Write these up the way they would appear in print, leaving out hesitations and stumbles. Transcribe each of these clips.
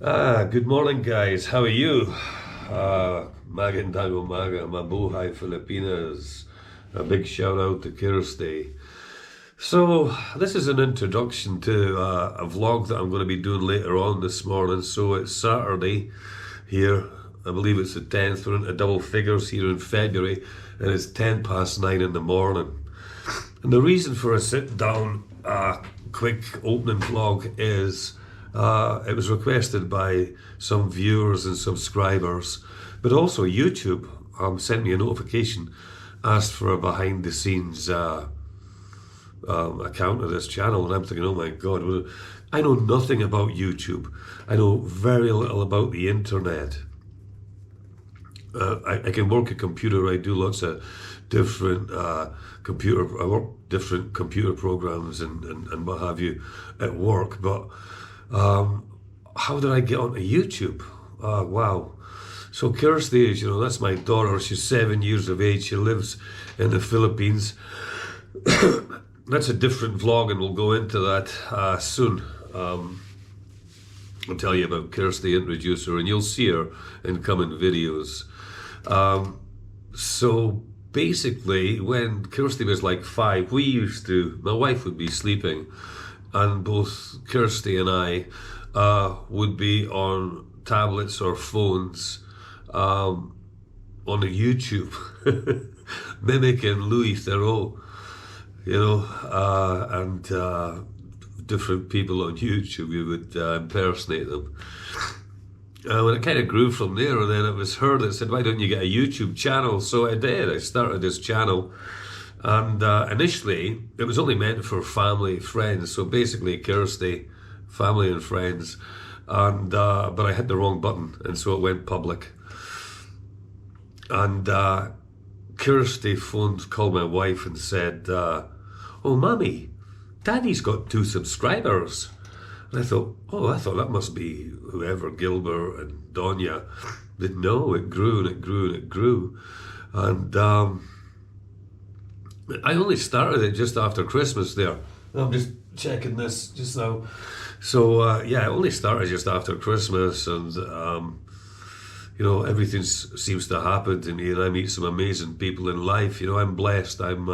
Good morning, guys. How are you? Magandang umaga, mabuhay Filipinas. A big shout out to Kirsty. So, this is an introduction to a vlog that I'm going to be doing later on this morning. So, it's Saturday here. I believe it's the 10th. We're into double figures here in February, and it's 10 past 9 in the morning. And the reason for a sit down, quick opening vlog is it was requested by some viewers and subscribers, but also YouTube sent me a notification, asked for a behind the scenes account of this channel, and I'm thinking, oh my God, I know nothing about YouTube. I know very little about the internet. I can work a computer. I do lots of different I work different computer programs and what have you at work. But how did I get onto YouTube? Wow. So Kirsty is, that's my daughter. She's 7 years of age. She lives in the Philippines. That's a different vlog, and we'll go into that soon. I'll tell you about Kirsty, introduce her, and you'll see her in coming videos. So basically, when Kirsty was like 5, my wife would be sleeping, and both Kirsty and I would be on tablets or phones on the YouTube, mimicking Louis Theroux, and different people on YouTube. We would impersonate them. When it kind of grew from there, and then it was her that said, why don't you get a YouTube channel? So I did. I started this channel, and initially it was only meant for family, friends. So basically Kirsty, family and friends, and but I hit the wrong button, and so it went public. And Kirsty called my wife and said, oh, Mommy, Daddy's got 2 subscribers. And I thought that must be whoever, Gilbert and Donya. But no, it grew and it grew and it grew. And I only started it just after Christmas there. I'm just checking this just now. So I only started just after Christmas, and everything seems to happen to me, and I meet some amazing people in life. I'm blessed. I've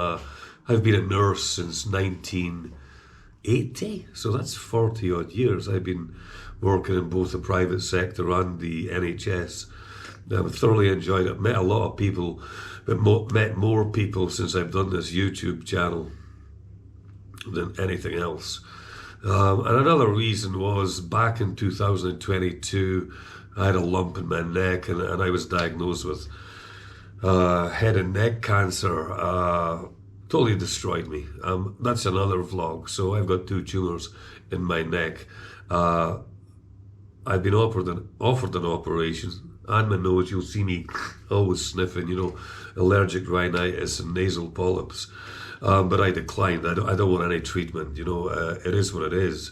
been a nurse since 1980, so that's 40 odd years. I've been working in both the private sector and the NHS. I've thoroughly enjoyed it. Met a lot of people, but met more people since I've done this YouTube channel than anything else. And another reason was back in 2022, I had a lump in my neck, and I was diagnosed with head and neck cancer. Totally destroyed me. That's another vlog. So I've got 2 tumors in my neck. I've been offered an operation, and my nose, you'll see me always sniffing, allergic rhinitis and nasal polyps. But I declined. I don't want any treatment. It is what it is.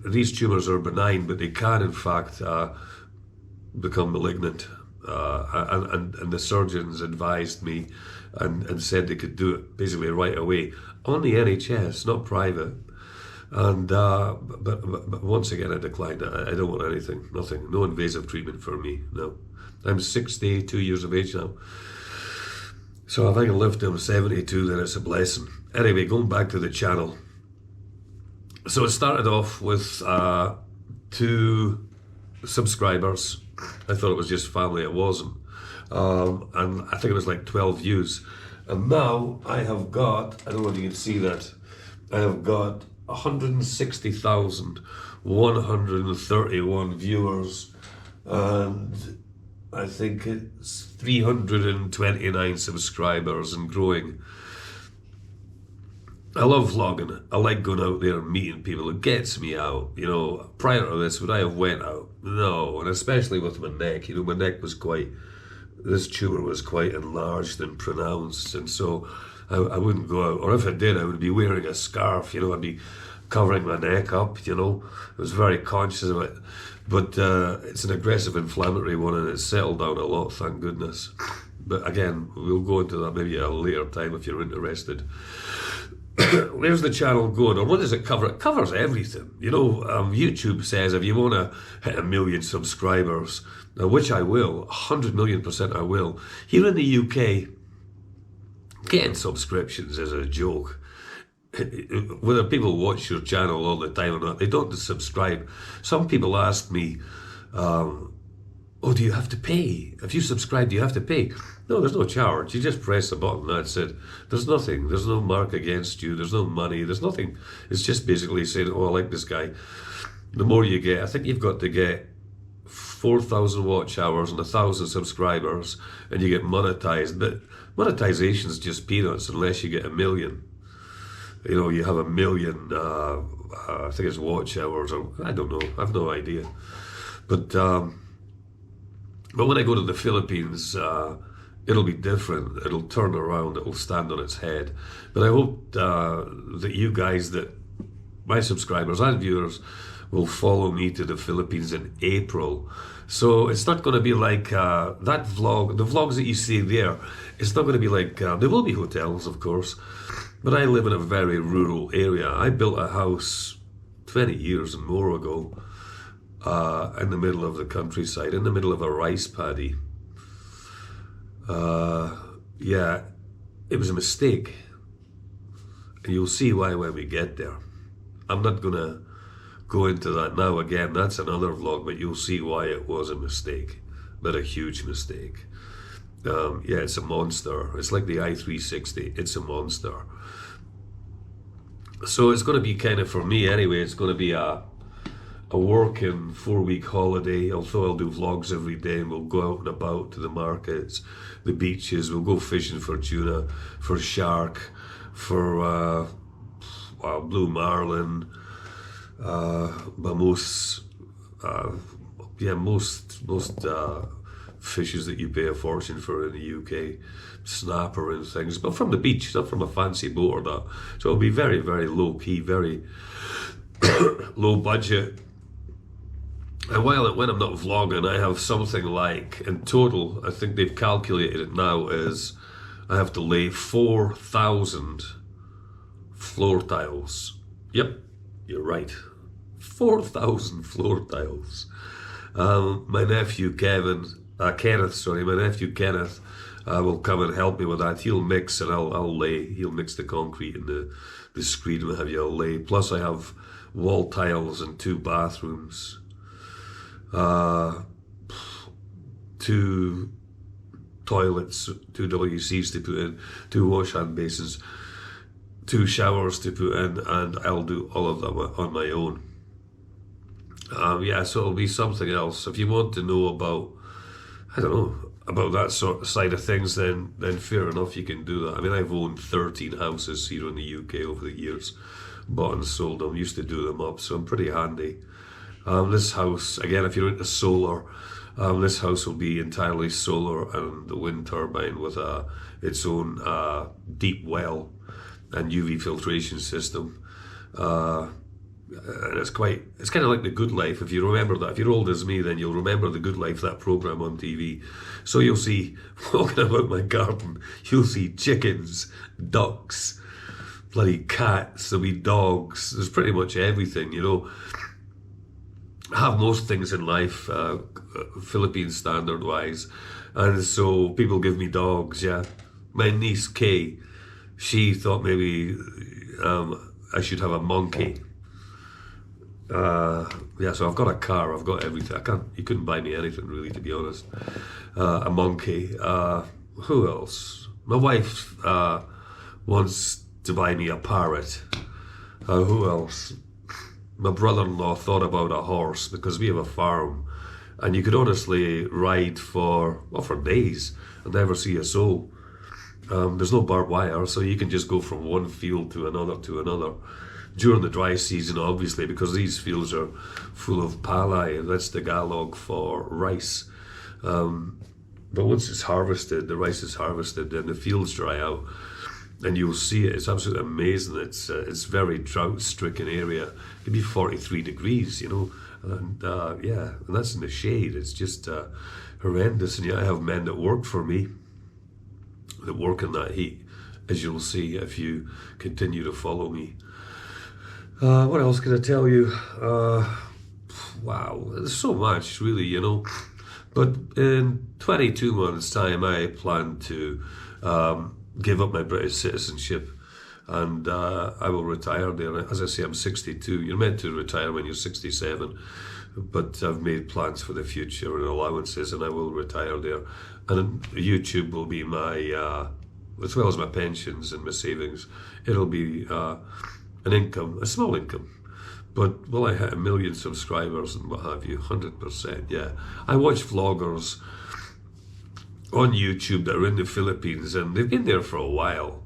These tumors are benign, but they can, in fact, become malignant. And the surgeons advised me and said they could do it basically right away on the NHS, not private. And but once again, I declined. I don't want anything, nothing, no invasive treatment for me. No, I'm 62 years of age now. So if I can live to 72, then it's a blessing. Anyway, going back to the channel. So it started off with 2 subscribers. I thought it was just family. It wasn't. And I think it was like 12 views. And now I have got, I don't know if you can see that, I have got 160,131 viewers, and I think it's 329 subscribers and growing. I love vlogging. I like going out there and meeting people. It gets me out. Prior to this, would I have went out? No, and especially with my neck. My neck was this tumor was quite enlarged and pronounced, and so I wouldn't go out. Or if I did, I would be wearing a scarf. I'd be covering my neck up. I was very conscious of it. But it's an aggressive inflammatory one, and it's settled down a lot, thank goodness. But again, we'll go into that maybe at a later time if you're interested. where's the channel going, or what does it cover? It covers everything. YouTube says if you want to hit 1 million subscribers, which I will, 100 million% I will. Here in the UK, getting subscriptions is a joke. Whether people watch your channel all the time or not, they don't subscribe. Some people ask me, oh, do you have to pay? If you subscribe, do you have to pay? No, there's no charge. You just press the button, that's it. There's nothing. There's no mark against you. There's no money. There's nothing. It's just basically saying, oh, I like this guy. The more you get, I think you've got to get 4,000 watch hours and 1,000 subscribers, and you get monetized. But monetization is just peanuts unless you get 1 million. You have 1 million, I think it's watch hours, or I don't know. I have no idea. But when I go to the Philippines, it'll be different. It'll turn around. It'll stand on its head. But I hope that you guys, that my subscribers and viewers, will follow me to the Philippines in April. So it's not going to be like that vlog. The vlogs that you see there, it's not going to be like, there will be hotels, of course, but I live in a very rural area. I built a house 20 years and more ago in the middle of the countryside, in the middle of a rice paddy. Yeah, it was a mistake. And you'll see why when we get there. I'm not going to go into that now again. That's another vlog, but you'll see why it was a mistake. But a huge mistake. Yeah, it's a monster. It's like the i360. It's a monster. So it's going to be kind of, for me anyway, it's going to be a working 4-week holiday. Although I'll do vlogs every day, and we'll go out and about to the markets, the beaches. We'll go fishing for tuna, for shark, for blue marlin, most fishes that you pay a fortune for in the UK, snapper and things, but from the beach, not from a fancy boat or that. So it'll be very, very low key, very low budget. And when I'm not vlogging, I have something like, in total, I think they've calculated it now, is I have to lay 4,000 floor tiles. Yep, you're right. 4,000 floor tiles. My nephew Kenneth will come and help me with that. He'll mix and I'll lay. He'll mix the concrete and the screen and what have you. I'll lay. Plus I have wall tiles and 2 bathrooms. 2 toilets, 2 WCs to put in, 2 wash hand basins, 2 showers to put in, and I'll do all of them on my own. Yeah, so it'll be something else. If you want to know about, I don't know, about that sort of side of things, then fair enough, you can do that. I mean, I've owned 13 houses here in the UK over the years, bought and sold them, used to do them up, so I'm pretty handy. This house, again, if you're into solar, this house will be entirely solar and the wind turbine with its own deep well and UV filtration system. And it's kind of like The Good Life. If you remember that, if you're old as me, then you'll remember The Good Life, that program on TV. So you'll see, walking about my garden, you'll see chickens, ducks, bloody cats, there'll be dogs, there's pretty much everything, I have most things in life, Philippine standard wise, and so people give me dogs. Yeah, my niece Kay, she thought maybe I should have a monkey. Yeah, so I've got a car, I've got everything. You couldn't buy me anything really, to be honest. A monkey. Who else? My wife wants to buy me a parrot. Who else? My brother-in-law thought about a horse, because we have a farm, and you could honestly ride for days and never see a soul. There's no barbed wire, so you can just go from one field to another during the dry season, obviously, because these fields are full of palay, and that's Tagalog for rice. But once it's harvested, the rice is harvested, then the fields dry out, and you'll see it. It's absolutely amazing. It's very drought-stricken area. It can be 43 degrees, and yeah, and that's in the shade. It's just horrendous. And yeah, I have men that work for me, that work in that heat, as you'll see if you continue to follow me. What else can I tell you? Wow, there's so much, really, But in 22 months' time, I plan to give up my British citizenship, and I will retire there. As I say, I'm 62. You're meant to retire when you're 67, but I've made plans for the future and allowances, and I will retire there. And YouTube will be my, as well as my pensions and my savings, it'll be an income, a small income. But will I hit 1 million subscribers and what have you? 100%, yeah. I watch vloggers on YouTube that are in the Philippines, and they've been there for a while.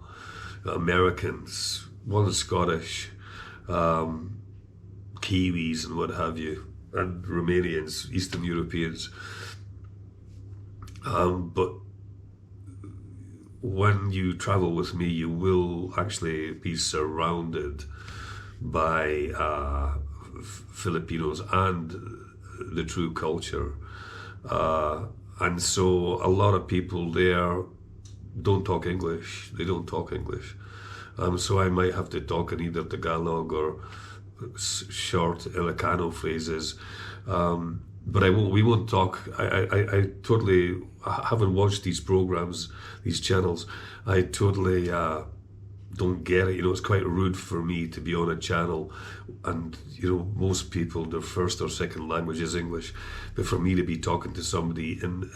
Americans, one Scottish, Kiwis and what have you, and Romanians, Eastern Europeans. But when you travel with me, you will actually be surrounded by Filipinos and the true culture. And so a lot of people there don't talk English. They don't talk English. So I might have to talk in either Tagalog or short Ilocano phrases. But we won't talk. I totally haven't watched these programs, these channels. I totally don't get it. It's quite rude for me to be on a channel, and most people, their first or second language is English, but for me to be talking to somebody in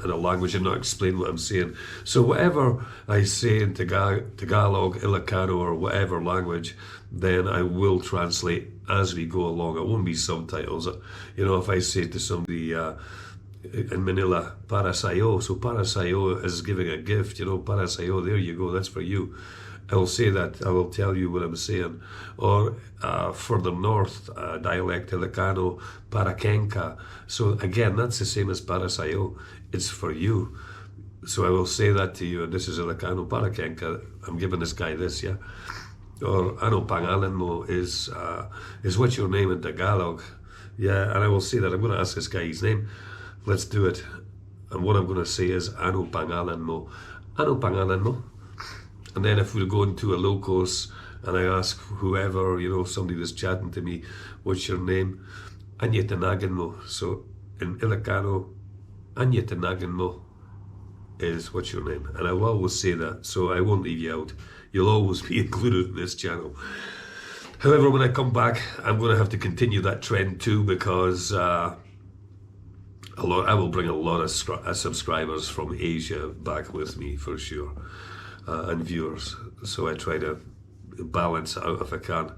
a language and not explain what I'm saying. So whatever I say in Tagalog, Ilocano, or whatever language, then I will translate as we go along. It won't be subtitles. If I say to somebody in Manila, para sayo, so para sayo is giving a gift, para sayo, there you go, that's for you. I will say that, I will tell you what I'm saying. Or further north, dialect Ilocano, para kenka. So again, that's the same as para sayo, it's for you. So I will say that to you, and this is Ilocano, para kenka, I'm giving this guy this, yeah? Or ano pangalan mo is what's your name in Tagalog? Yeah, and I will say that, I'm going to ask this guy his name. Let's do it. And what I'm going to say is, ano pangalan mo? Ano pangalan mo? And then if we're going to a locos and I ask whoever, somebody that's chatting to me, what's your name? Anya tanagan mo. So in Ilocano, Anya tanagan mo is what's your name. And I will always say that, so I won't leave you out. You'll always be included in this channel. However, when I come back, I'm going to have to continue that trend too, because I will bring a lot of subscribers from Asia back with me for sure. And viewers, so I try to balance it out if I can.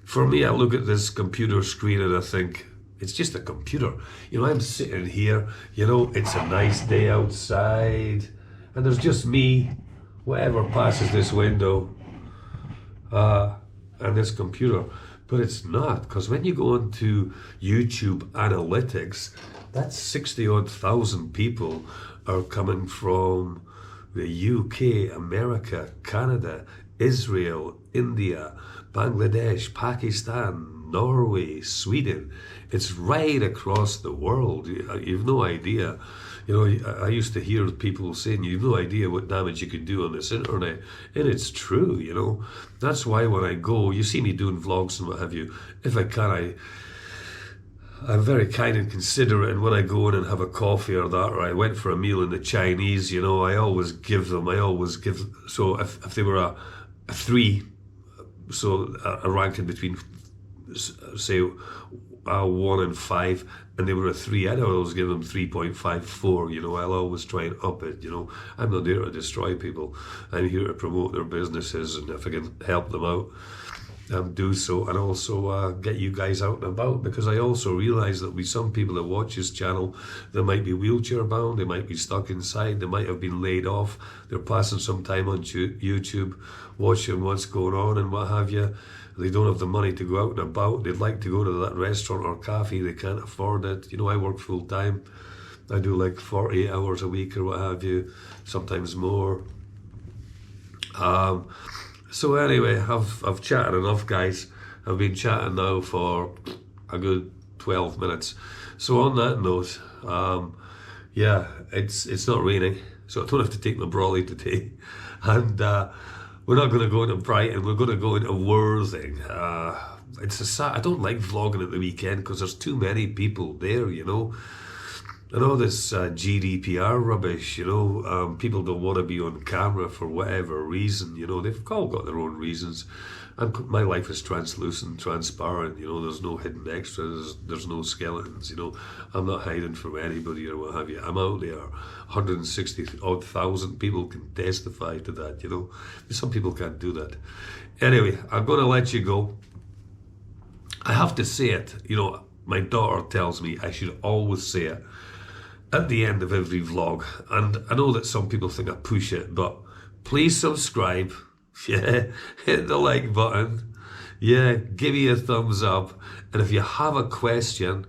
For me, I look at this computer screen and I think, it's just a computer. I'm sitting here, it's a nice day outside, and there's just me, whatever passes this window, and this computer. But it's not, because when you go into YouTube analytics, that's 60-odd thousand people are coming from the UK, America, Canada, Israel, India, Bangladesh, Pakistan, Norway, Sweden. It's right across the world. You've no idea. I used to hear people saying, you've no idea what damage you could do on this internet. And it's true, That's why when I go, you see me doing vlogs and what have you, if I can, I'm very kind and considerate, and when I go in and have a coffee or that, or I went for a meal in the Chinese, I always give them, so if they were a 3, so a ranking between, say, 1 and 5, and they were a 3, I'd always give them 3.54, I'll always try and up it, I'm not there to destroy people, I'm here to promote their businesses, and if I can help them out, do so, and also get you guys out and about, because I also realize that with some people that watch this channel, they might be wheelchair bound, they might be stuck inside, they might have been laid off, they're passing some time on YouTube watching what's going on and what have you. They don't have the money to go out and about, they'd like to go to that restaurant or cafe, they can't afford it. I work full time, I do like 48 hours a week or what have you, sometimes more. So anyway, I've chatted enough, guys. I've been chatting now for a good 12 minutes. So on that note, yeah, it's not raining. so I don't have to take my brolly today. And we're not going to go into Brighton, we're going to go into Worthing. I don't like vlogging at the weekend because there's too many people there, you know. And all this GDPR rubbish, you know, people don't want to be on camera for whatever reason, you know, they've all got their own reasons. And my life is translucent, transparent, you know, there's no hidden extras, there's no skeletons, you know, I'm not hiding from anybody or what have you. I'm out there, 160 odd thousand people can testify to that, you know. Some people can't do that. Anyway, I'm going to let you go. I have to say it, you know, my daughter tells me I should always say it at the end of every vlog, and I know that some people think I push it, but please subscribe, yeah, hit the like button, yeah, give me a thumbs up, and if you have a question,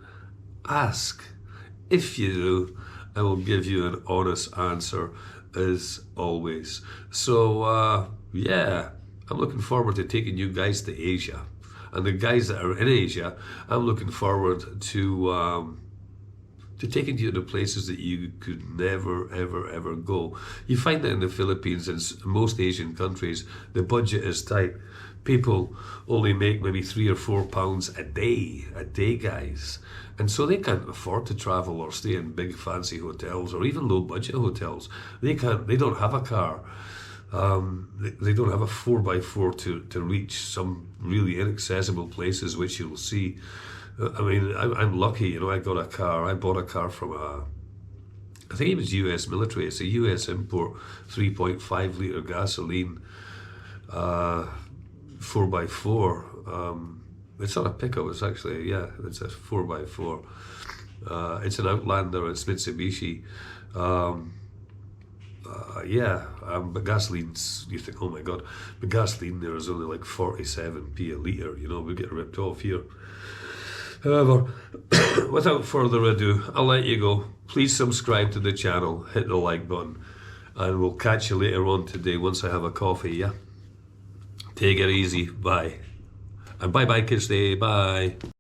ask. If you do, I will give you an honest answer as always. So yeah, I'm looking forward to taking you guys to Asia, and the guys that are in Asia, I'm looking forward to taking you to places that you could never, ever, ever go. You find that in the Philippines and most Asian countries, the budget is tight. People only make maybe £3 or £4 a day, guys. And so they can't afford to travel or stay in big fancy hotels or even low budget hotels. They don't have a car. They don't have a 4x4 to reach some really inaccessible places, which you'll see. I mean, I'm lucky, you know, I bought a car from I think it was US military, it's a US import, 3.5 litre gasoline, 4x4, it's not a pickup, it's actually, yeah, it's a 4x4, it's an Outlander, it's Mitsubishi, but gasoline's, you think, oh my god, but gasoline there is only like 47p a litre, you know, we get ripped off here. However, without further ado, I'll let you go. Please subscribe to the channel, hit the like button, and we'll catch you later on today once I have a coffee, yeah? Take it easy, bye. And bye-bye, kids day, bye.